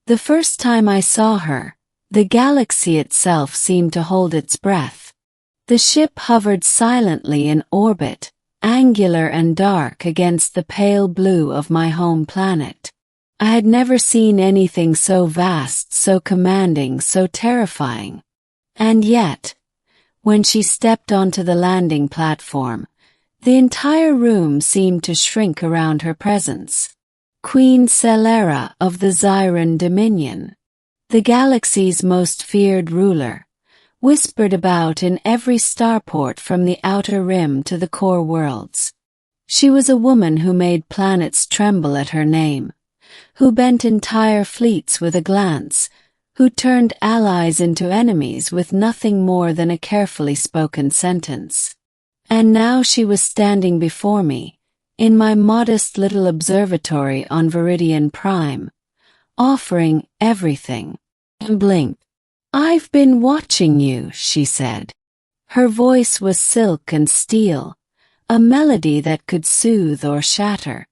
The first time I saw her, the galaxy itself seemed to hold its breath. The ship hovered silently in orbit, angular and dark against the pale blue of my home planet. I had never seen anything so vast, so commanding, so terrifying. And yet, when she stepped onto the landing platform, the entire room seemed to shrink around her presence. Queen Selara of the Zyran Dominion, the galaxy's most feared ruler, whispered about in every starport from the outer rim to the core worlds. She was a woman who made planets tremble at her name, who bent entire fleets with a glance, who turned allies into enemies with nothing more than a carefully spoken sentence. And now she was standing before me, in my modest little observatory on Veridion Prime, offering everything. And blinked. "I've been watching you," she said. Her voice was silk and steel, a melody that could soothe or shatter.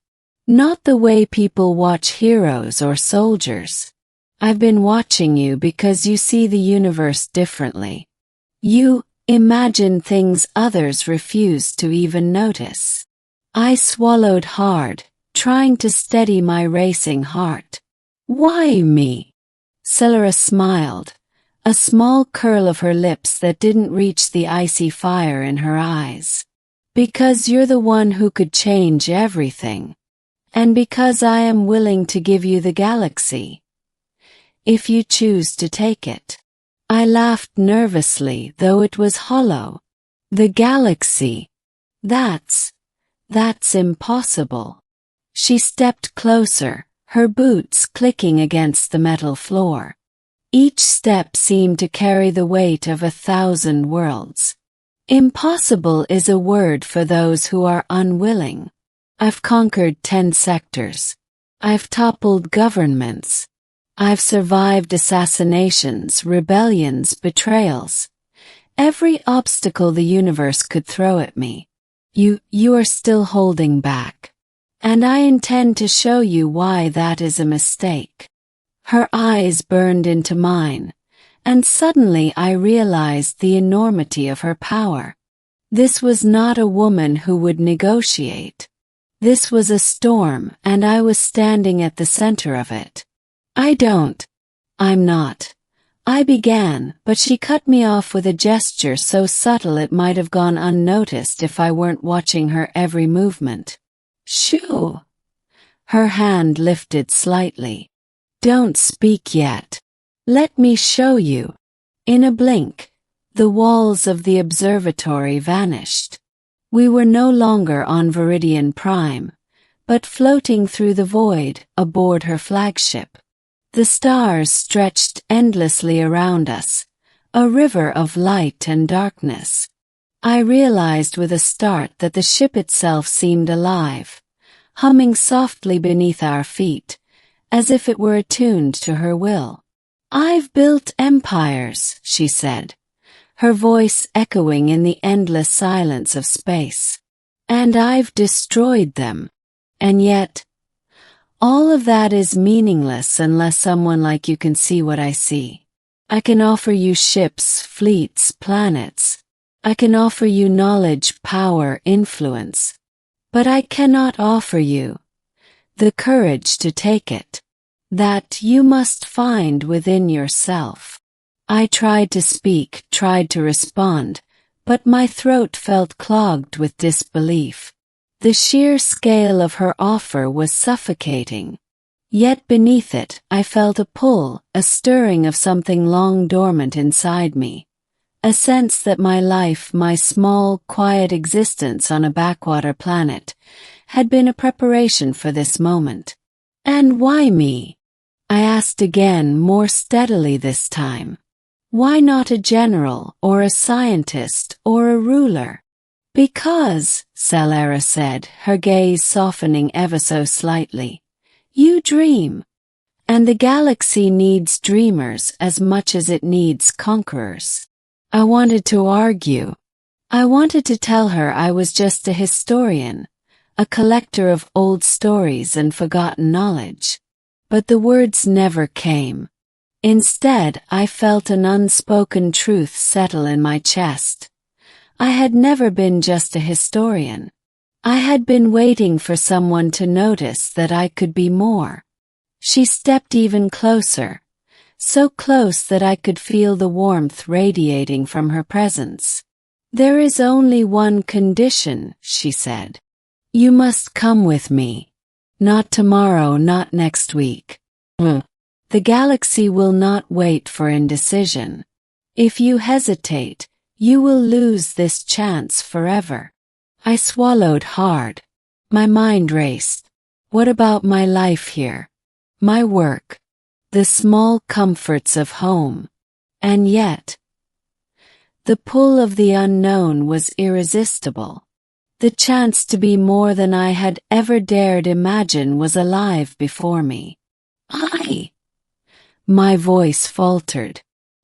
Not the way people watch heroes or soldiers. "I've been watching you because you see the universe differently. You imagine things others refuse to even notice." I swallowed hard, trying to steady my racing heart. "Why me?" Selara smiled, a small curl of her lips that didn't reach the icy fire in her eyes. "Because you're the one who could change everything. And because I am willing to give you the galaxy, if you choose to take it." I laughed nervously, though it was hollow. "The galaxy? That's impossible." She stepped closer, her boots clicking against the metal floor. Each step seemed to carry the weight of 1,000 worlds. Impossible is a word for those who are unwilling. I've conquered 10 sectors. I've toppled governments. I've survived assassinations, rebellions, betrayals. Every obstacle the universe could throw at me. You are still holding back. And I intend to show you why that is a mistake. Her eyes burned into mine, and suddenly I realized the enormity of her power. This was not a woman who would negotiate. This was a storm, and I was standing at the center of it. I'm not. I began, but she cut me off with a gesture so subtle it might have gone unnoticed if I weren't watching her every movement. "Shoo!" Her hand lifted slightly. "Don't speak yet. Let me show you." In a blink, the walls of the observatory vanished. We were no longer on Veridion Prime, but floating through the void aboard her flagship. The stars stretched endlessly around us, a river of light and darkness. I realized with a start that the ship itself seemed alive, humming softly beneath our feet, as if it were attuned to her will. "I've built empires," she said, her voice echoing in the endless silence of space. "And I've destroyed them. And yet, all of that is meaningless unless someone like you can see what I see. I can offer you ships, fleets, planets. I can offer you knowledge, power, influence. But I cannot offer you the courage to take it. That you must find within yourself." I tried to speak, tried to respond, but my throat felt clogged with disbelief. The sheer scale of her offer was suffocating. Yet beneath it, I felt a pull, a stirring of something long dormant inside me. A sense that my life, my small, quiet existence on a backwater planet, had been a preparation for this moment. "And why me?" I asked again, more steadily this time. "Why not a general, or a scientist, or a ruler?" "Because," Selara said, her gaze softening ever so slightly, "you dream. And the galaxy needs dreamers as much as it needs conquerors." I wanted to argue. I wanted to tell her I was just a historian, a collector of old stories and forgotten knowledge. But the words never came. Instead, I felt an unspoken truth settle in my chest. I had never been just a historian. I had been waiting for someone to notice that I could be more. She stepped even closer, so close that I could feel the warmth radiating from her presence. "There is only one condition," she said. "You must come with me. Not tomorrow, not next week. The galaxy will not wait for indecision. If you hesitate, you will lose this chance forever." I swallowed hard. My mind raced. What about my life here? My work? The small comforts of home? And yet, the pull of the unknown was irresistible. The chance to be more than I had ever dared imagine was alive before me. My voice faltered.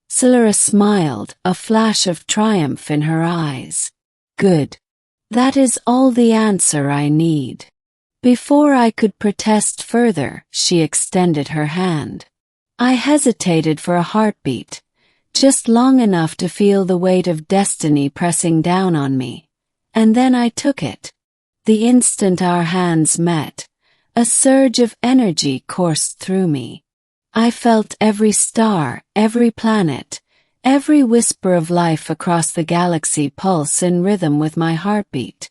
Selara smiled, a flash of triumph in her eyes. "Good. That is all the answer I need." Before I could protest further, she extended her hand. I hesitated for a heartbeat, just long enough to feel the weight of destiny pressing down on me, and then I took it. The instant our hands met, a surge of energy coursed through me. I felt every star, every planet, every whisper of life across the galaxy pulse in rhythm with my heartbeat.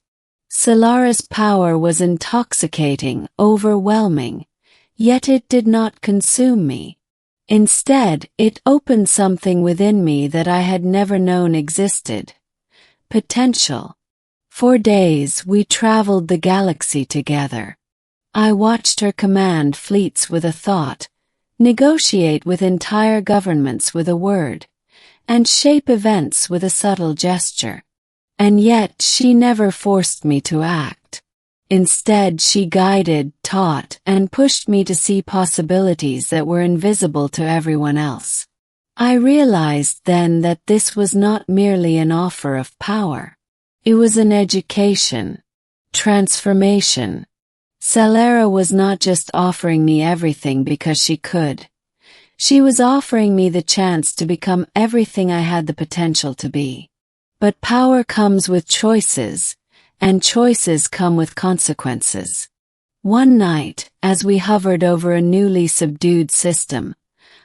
Selara's power was intoxicating, overwhelming, yet it did not consume me. Instead, it opened something within me that I had never known existed. Potential. For days we traveled the galaxy together. I watched her command fleets with a thought, negotiate with entire governments with a word, and shape events with a subtle gesture. And yet she never forced me to act. Instead, she guided, taught, and pushed me to see possibilities that were invisible to everyone else. I realized then that this was not merely an offer of power. It was an education, transformation. Selara was not just offering me everything because she could. She was offering me the chance to become everything I had the potential to be. But power comes with choices, and choices come with consequences. One night, as we hovered over a newly subdued system,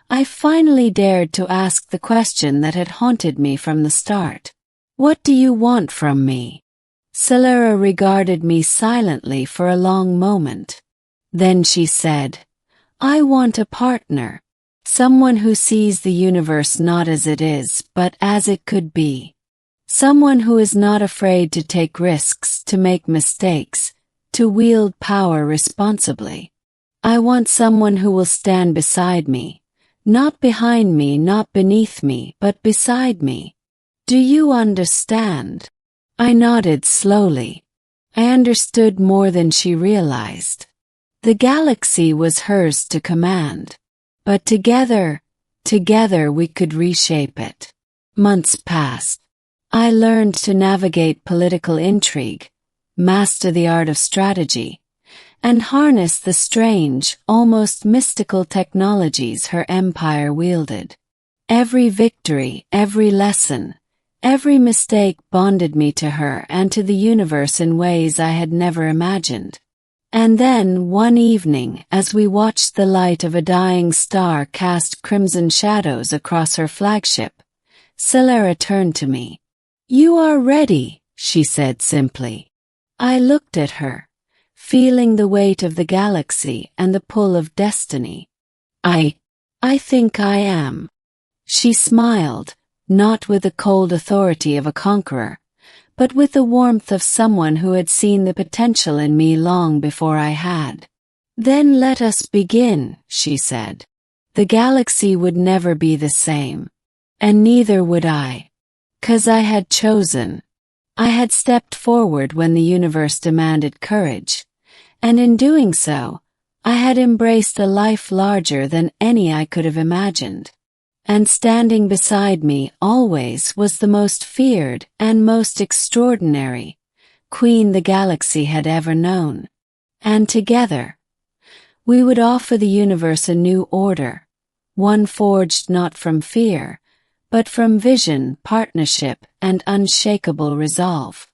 I finally dared to ask the question that had haunted me from the start. "What do you want from me?" Selara regarded me silently for a long moment. Then she said, "I want a partner. Someone who sees the universe not as it is, but as it could be. Someone who is not afraid to take risks, to make mistakes, to wield power responsibly. I want someone who will stand beside me, not behind me, not beneath me, but beside me. Do you understand?" I nodded slowly. I understood more than she realized. The galaxy was hers to command. But together we could reshape it. Months passed. I learned to navigate political intrigue, master the art of strategy, and harness the strange, almost mystical technologies her empire wielded. Every victory, every lesson, every mistake bonded me to her and to the universe in ways I had never imagined. And then, one evening, as we watched the light of a dying star cast crimson shadows across her flagship, Selara turned to me. "You are ready," she said simply. I looked at her, feeling the weight of the galaxy and the pull of destiny. I think I am." She smiled, not with the cold authority of a conqueror, but with the warmth of someone who had seen the potential in me long before I had. "Then let us begin," she said. The galaxy would never be the same. And neither would I. 'Cause I had chosen. I had stepped forward when the universe demanded courage, and in doing so, I had embraced a life larger than any I could have imagined. And standing beside me always was the most feared and most extraordinary queen the galaxy had ever known. And together, We would offer the universe a new order, one forged not from fear, but from vision, partnership, and unshakable resolve.